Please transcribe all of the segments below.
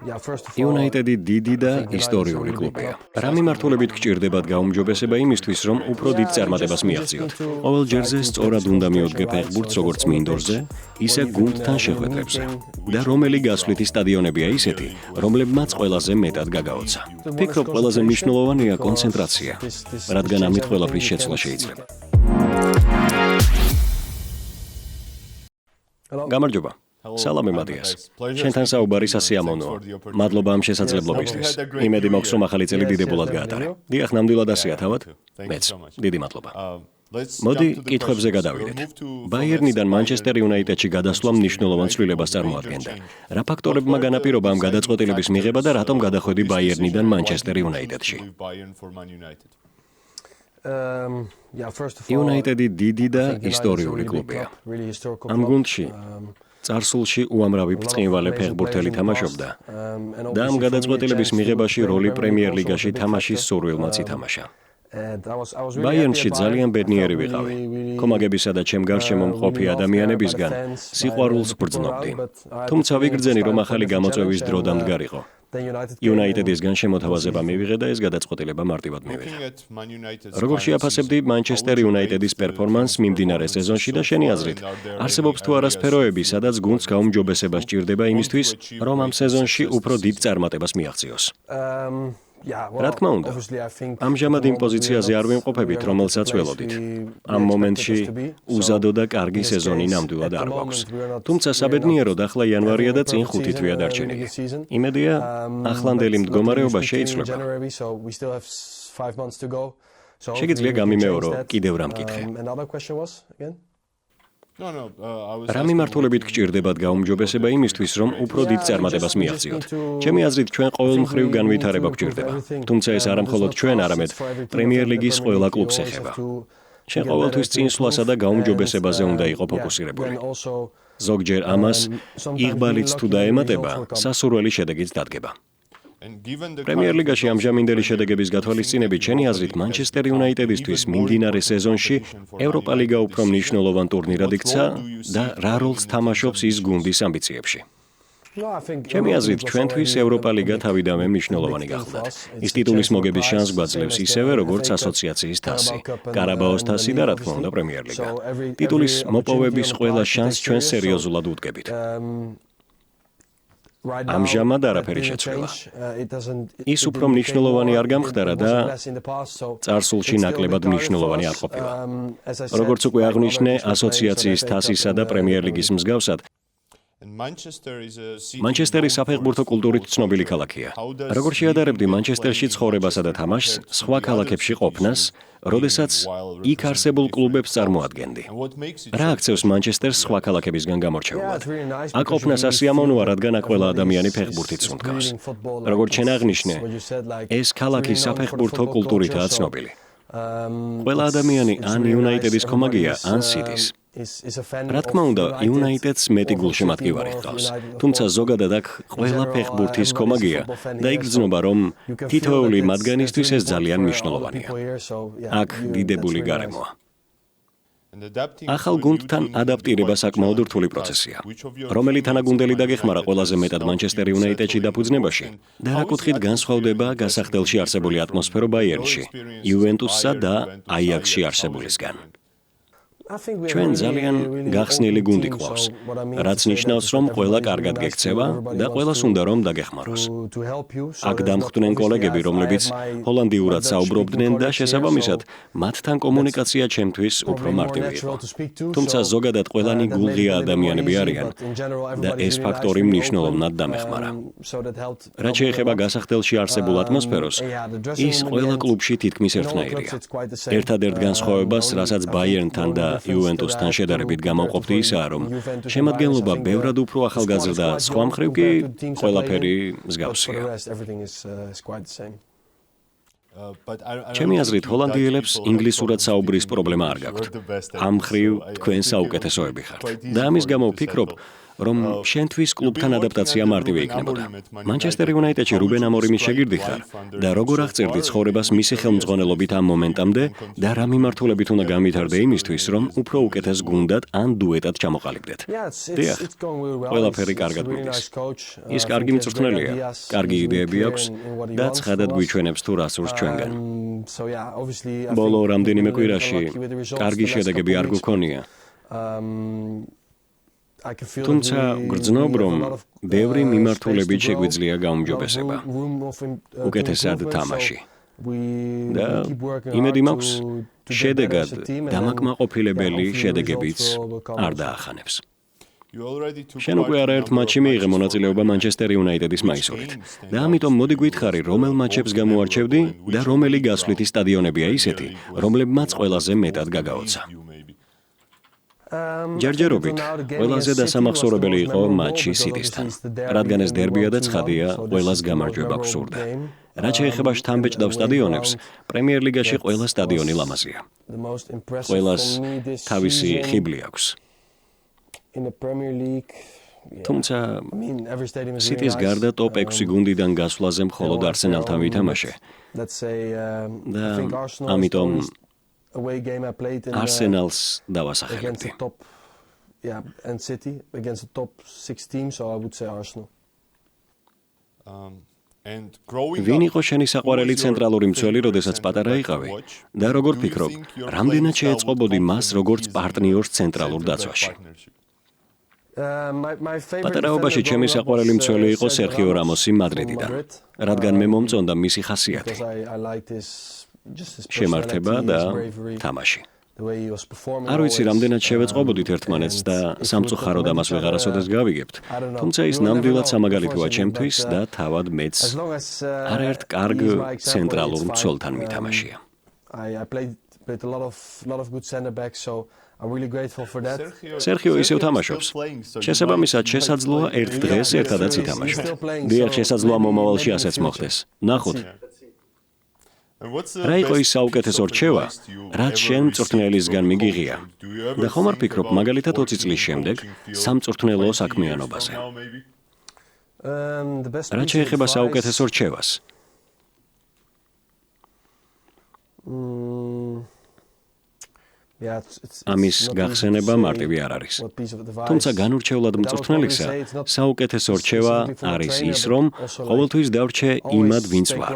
United-ი დიდი და ისტორიული კლუბია. რა მიმართულებით გჭირდებათ გაუმჯობესება იმისთვის, რომ უფრო დიდ წარმატებას მიაღწიოთ? ყოველ ჯერზე სწორად უნდა მიოდგე ფეხბურთს როგორც მინდორზე, ისე გუნდთან შეხვედრებზე. და რომელი გასვლითი სტადიონებია ისეთი, რომლებმაც ყველაზე მეტად გაგაოცა. ფიქრობ, ყველაზე მნიშვნელოვანია კონცენტრაცია, რადგან ამით ყველაფრის შეცვლა შეიძლება. გამარჯობა. სალამი მადიას. შენთან საუბარი სასიამოვნოა. მადლობა ამ შესაძლებლობისთვის. იმედი მაქვს, რომ ახალი წელი დიდებულად გაატარე. დიახ, ნამდვილად ასეა თავად. მეც. დიდი მადლობა. მოდი კითხვებზე გადავიდეთ. ბაიერნიდან მანჩესტერ იუნაიტედში გადასვლა მნიშვნელოვან ცვლილებას წარმოადგენდა. რა ფაქტორებმა განაპირობა ამ გადაწყვეტილების მიღება და რატომ გადახვედი ბაიერნიდან მანჩესტერ იუნაიტედში? United-ი დიდი და ისტორიული კლუბია. ამ გუნდში წარსულში უამრავი ბრწყინვალე ფეხბურთელი თამაშობდა და ამ გადაწყვეტილების მიღებაში როლი პრემიერ ლიგაში თამაშის სურვილმაც ითამაშა. ბაიერნში ძალიან ბედნიერი ვიყავი. კომაგებისა და ჩემ გარშემო მყოფი ადამიანებისგან სიყვარულს ვგრძნობდი. თუმცა ვიგრძენი, რომ ახალი გამოწვევის დრო დამდგარიყო. United-ისგან შემოთავაზება მივიღე და ეს გადაწყვეტილება მარტივად მივიღე. როგორ შეაფასებდი მანჩესტერ იუნაიტედის პერფორმანსს მიმდინარე სეზონში და შენი აზრით, არსებობს თუ არა სფეროები, სადაც გუნდს გაუმჯობესება სჭირდება იმისთვის, რომ ამ სეზონში უფრო დიდ წარმატებას მიაღწიოს? რა თქმა უნდა, ამჟამად იმ პოზიციაზე არ ვიმყოფებით, რომელსაც ველოდით. ამ მომენტში უზადო და კარგი სეზონი ნამდვილად არ გვაქვს. თუმცა საბედნიეროდ ახლა იანვარია და წინ 5 თვეა დარჩენილი. იმედია, ახლანდელი მდგომარეობა შეიცვლება. შეგიძლია გამიმეორო კიდევ რა მკითხე? რა მიმართულებით გჭირდებათ გაუმჯობესება იმისთვის, რომ უფრო დიდ წარმატებას მიაღწიოთ? ჩემი აზრით, ჩვენ ყოველ მხრივ განვითარება გჭირდება. თუმცა ეს არა მხოლოდ ჩვენ, არამედ პრემიერ ლიგის ყველა კლუბს ეხება. შენ ყოველთვის წინსვლასა და გაუმჯობესებაზე უნდა იყო ფოკუსირებული. ზოგჯერ ამას იღბალიც თუ დაემატება, სასურველი შედეგიც დადგება. პრემიერ ლიგაში ამჟამინდელი შედეგების გათვალისწინებით, შენი აზრით, მანჩესტერ იუნაიტედისთვის მიმდინარე სეზონში ევროპა ლიგა უფრო მნიშვნელოვან ტურნირად იქცა და რა როლს თამაშობს ის გუნდის ამბიციებში? ჩემი აზრით, ჩვენთვის ევროპა ლიგა თავიდანვე მნიშვნელოვანი გახლდათ. ის ტიტულის მოგების შანსს გვაძლევს ისევე, როგორც ასოციაციის თასი, კარაბაოს თასი და რა თქმა უნდა პრემიერ ლიგა. ტიტულის მოპოვების ყველა შანსს ჩვენ სერიოზულად ვუდგებით. ამჟამად არაფერი შეცვლილა. ის უფრო მნიშვნელოვანი არ გამხდარა და წარსულში ნაკლებად მნიშვნელოვანი არ ყოფილა. როგორც უკვე აღნიშნე, ასოციაციის თასისა და პრემიერ ლიგის მსგავსად, მანჩესტერი საფეხბურთო კულტურით ცნობილი ქალაქია. როგორ შეადარებდი მანჩესტერში ცხოვრებასა და თამაშს, სხვა ქალაქებში ყოფნას, როდესაც იქ არსებულ კლუბებს წარმოადგენდი? რა აქცევს მანჩესტერს სხვა ქალაქებისგან გამორჩეულად? აქ ყოფნა სასიამოვნოა, რადგან აქ ყველა ადამიანი ფეხბურთით სუნთქავს. როგორც შენ აღნიშნე, ეს ქალაქი საფეხბურთო კულტურითაა ცნობილი. ყველა ადამიანი ან იუნაიტედის კომაგია, ან სიტის. რა თქმა უნდა, იუნაიტედს მეტი გულშემატკივარი ჰყავს. თუმცა ზოგადად აქ ყველა ფეხბურთის კომაგია და იგრძნობა, რომ თითოეული მათგანისთვის ეს ძალიან მნიშვნელოვანია. აქ დიდებული გარემოა. ახალ გუნდთან ადაპტირება საკმაოდ რთული პროცესია. რომელი თანაგუნდელი დაგეხმარა ყველაზე მეტად მანჩესტერ იუნაიტედში დაფუძნებაში და რა კუთხით განსხვავდება გასახდელში არსებული ატმოსფერო ბაიერნში, იუვენტუსსა და აიაქსში არსებულისგან? ჩვენ ძალიან გახსნილი გუნდი გვყავს, რაც ნიშნავს, რომ ყველა კარგად გექცევა და ყველას უნდა რომ დაგეხმაროს. აქ დამხვდნენ კოლეგები, რომლებიც ჰოლანდიურად საუბრობდნენ და შესაბამისად, მათთან კომუნიკაცია ჩემთვის უფრო მარტივი იყო. თუმცა ზოგადად ყველანი გულღია ადამიანები არიან და ეს ფაქტორი მნიშვნელოვნად დამეხმარა. რაც შეეხება გასახდელში არსებულ ატმოსფეროს, ის ყველა კლუბში თითქმის ერთნაირია. ერთადერთ განსხვავებას, რასაც ბაიერნთან და იუვენტუსთან შედარებით გამოვყოფდი ისაა, რომ შემადგენლობა ბევრად უფრო ახალგაზრდა, სხვა მხრივ კი ყველაფერი მსგავსია. ჩემი აზრით, ჰოლანდიელებს ინგლისურად საუბრის პრობლემა არ გაქვთ. ამ მხრივ თქვენ საუკეთესოები ხართ. და ამის გამო ვფიქრობ, რომ შენთვის კლუბთან ადაპტაცია მარტივი იქნებოდა. Manchester United-ში რუბენ ამორიმის შეგირდი ხარ და როგორ აღწერდი ცხოვრებას მისი ხელმძღვანელობით ამ მომენტამდე და რა მიმართულებით უნდა გამვითარდე იმისთვის, რომ უფრო უკეთეს გუნდად ან დუეტად ჩამოყალიბდეთ. დიახ, ყველაფერი კარგად მიდის. ის კარგი მწვრთნელია, კარგი იდეები აქვს და ცხადად გვიჩვენებს თუ რა სურს ჩვენგან. ბოლო რამდენიმე კვირაში კარგი შედეგები არ გვქონია. თუმცა გრძნობ, რომ ბევრი მიმართულებით შეგვიძლია გაუმჯობესება. უკეთესად თამაში. და იმედი მაქვს, შედეგად დამაკმაყოფილებელი შედეგებიც არ დაახანებს. შენ უკვე არაერთ მატჩში მიიღე მონაწილეობა Manchester United-ის მაისურით. და ამიტომ მოდი გვითხარი, რომელ მატჩებს გამოარჩევდი და რომელი გასვლითი სტადიონებია ისეთი, რომლებმაც ყველაზე მეტად გაგაოცა. ჯერჯერობით ყველაზე დასამახსოვრებელი იყო მატჩი City-სთან, რადგან ეს დერბია და ცხადია, ყველას გამარჯვება გვსურდა. რაც შეეხება შთამბეჭდავ სტადიონებს, პრემიერ ლიგაში ყველა სტადიონი ლამაზია. ყველას თავისი ხიბლი აქვს. თუმცა City-ს გარდა ტოპ 6 გუნდიდან გასვლაზე მხოლოდ Arsenal-თან ვითამაშე. და ამიტომ Arsenal-ს დავასახელებდი. and City against the top 6 teams, so I would say Arsenal. ვინ იყო შენი საყვარელი ცენტრალური მცველი, როდესაც პატარა იყავი? და როგორ ფიქრობ, რამდენად შეეწყობოდი მას როგორც პარტნიორს ცენტრალურ დაცვაში? პატარაობაში ჩემი საყვარელი მცველი იყო Sergio Ramosი Madrid-დან, რადგან მე მომწონდა მისი ხასიათი, შემართება და თამაში. არ ვიცი, რამდენად შევეწყობოდით ერთმანეთს და სამწუხაროდ ამას ვეღარასოდეს გავიგებთ. თუმცა ის ნამდვილად სამაგალითოა ჩემთვის და თავად მეც არაერთ კარგ ცენტრალურ მცველთან მითამაშია. Sergio ისევ თამაშობს. შესაბამისად, შესაძლოა ერთ დღეს ერთადაც ითამაშოთ. დიახ, შესაძლოა მომავალში ასეც მოხდეს. ნახოთ. რა იყო ის საუკეთესო რჩევა, რაც შენ მწვრთნელისგან მიგიღია? და ხომ არ ფიქრობ, მაგალითად 20 წლის შემდეგ სამწვრთნელო საქმიანობაზე? რაც შეეხება საუკეთესო რჩევას? ამის გახსენება მარტივი არ არის. თუმცა განურჩევლად მწვრთნელისა, საუკეთესო რჩევა არის ის, რომ ყოველთვის დავრჩე იმად, ვინც ვარ.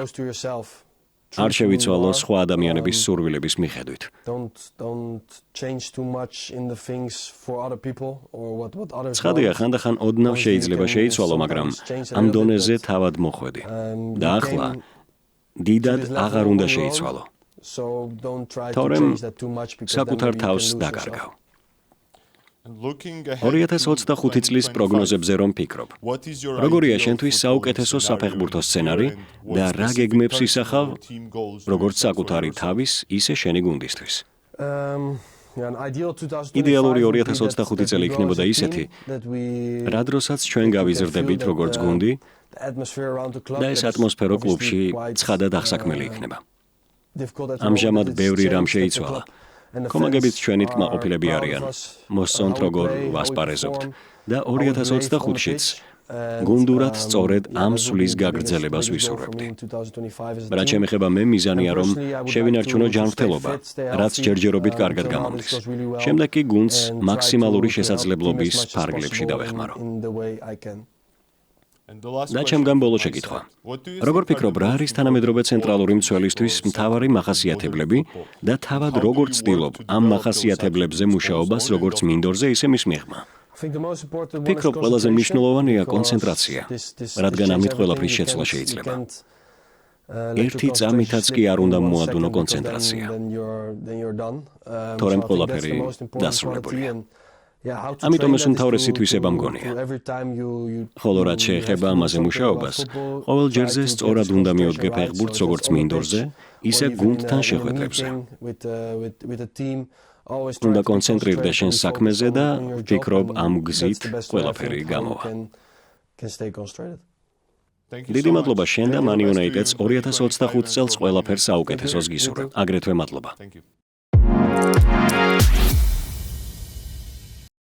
არ შევიცვალო სხვა ადამიანების სურვილების მიხედვით. ცხადია, ხანდახან ოდნავ შეიძლება შეიცვალო, მაგრამ ამ დონეზე თავად მოხვედი. და ახლა დიდად აღარ უნდა შეიცვალო. თორემ საკუთარ თავს დაკარგავ. 2025 წლის პროგნოზებზე რომ ფიქრობ. როგორია შენთვის საუკეთესო საფეხბურთო სცენარი და რა გეგმებს ისახავ, როგორც საკუთარი თავის, ისე შენი გუნდისთვის? იდეალური 2025 წელი იქნებოდა ისეთი, რა დროსაც ჩვენ გავიზრდებით როგორც გუნდი და ეს ატმოსფერო კლუბში ცხადად აღსაქმელი იქნება. ამჟამად ბევრი რამ შეიცვალა. კომაგებით ჩვენით კმაყოფილები არიან. მოსწონთ როგორ ვასპარეზობთ და 2025-შიც გუნდურად სწორედ ამ სulis გაგრძელებას ვისურვებდი. რაც შემეხება მე მიზანია რომ შევინარჩუნო ჯანმრთელობა, რაც ჯერჯერობით კარგად გამომდის. შემდეგ კი გუნდს მაქსიმალური შესაძლებლობის ფარგლებში დავეხმარო. და ჩემგან ბოლო შეკითხვა. როგორ ფიქრობ, რა არის თანამედროვე ცენტრალური მცველისთვის მთავარი მახასიათებლები და თავად როგორ ცდილობ ამ მახასიათებლებზე მუშაობას როგორც მინდორზე, ისე მის მიღმა? ფიქრობ, ყველაზე მნიშვნელოვანია კონცენტრაცია, რადგან ამით ყველაფრის შეცვლა შეიძლება. ერთი წამითაც კი არ უნდა მოადუნო კონცენტრაცია. თორემ ყველაფერი დასრულებულია. ამიტომ ეს უმთავრესი თვისება მგონია. ხოლო რაც შეეხება ამაზე მუშაობას, ყოველ ჯერზე სწორად უნდა მიოდგე ფეხბურთს როგორც მინდორზე, ისე გუნდთან შეხვედრებზე. უნდა კონცენტრირდე შენ საქმეზე და ვფიქრობ, ამ გზით ყველაფერი გამოვა. დიდი მადლობა შენ და Man United-ს 2025 წელს ყველაფერს საუკეთესოს გისურვებ. აგრეთვე მადლობა.